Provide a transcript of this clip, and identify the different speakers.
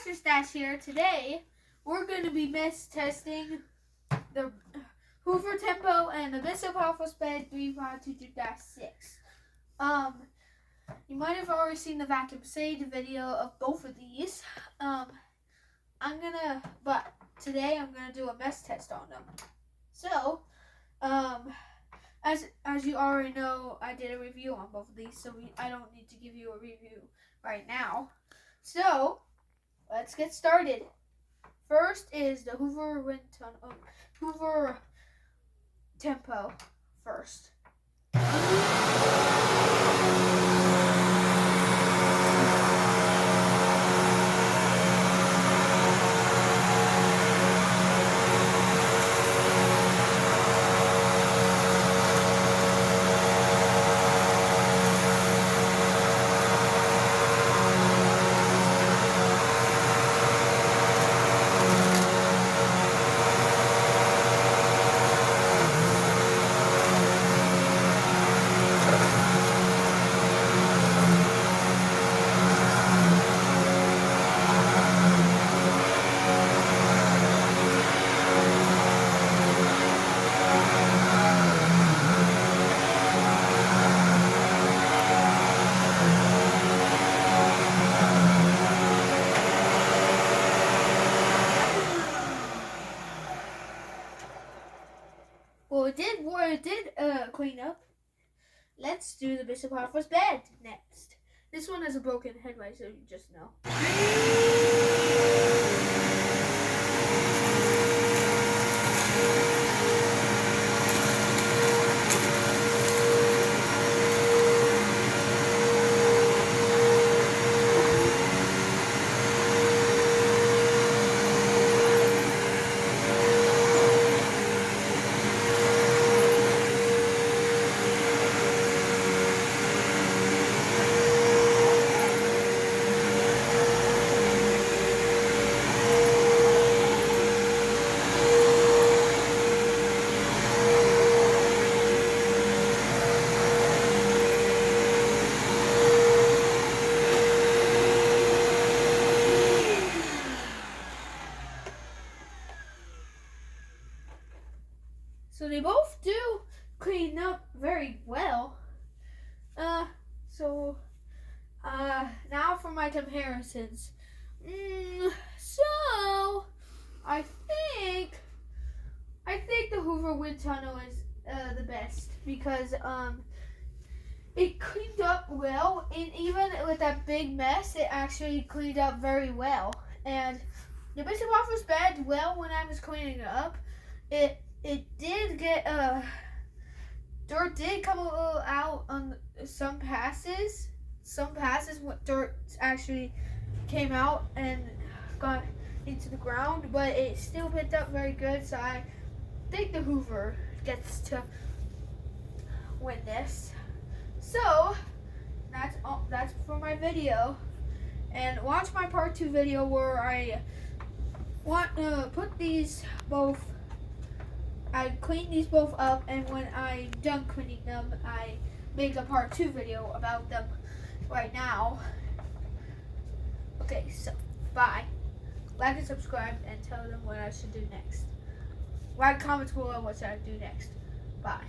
Speaker 1: AshersStash here. Today, we're going to be testing the Hoover Tempo and the Bissell Bed 3522-6. You might have already seen the vacuum saved video of both of these. But today I'm gonna do a mess test on them. So, as you already know, I did a review on both of these, so I don't need to give you a review right now. So, let's get started. First is the Hoover Tempo first. Well, it did clean up. Let's do the Bissell bed next. This one has a broken headlight, so you just know. So they both do clean up very well. Now for my comparisons. So I think the Hoover Wind Tunnel is the best because it cleaned up well, and even with that big mess, it actually cleaned up very well. And the Bissell bed, well, when I was cleaning it up, it did get dirt did come a little out on some passes. Some passes what dirt actually came out and got into the ground, but it still picked up very good. So I think the Hoover gets to win this. So that's for my video, and watch my part 2 video where I want to put these both. I clean these both up, and when I'm done cleaning them, I make a part 2 video about them right now. Okay, so bye. Like and subscribe, and tell them what I should do next. Write comments below what should I do next. Bye.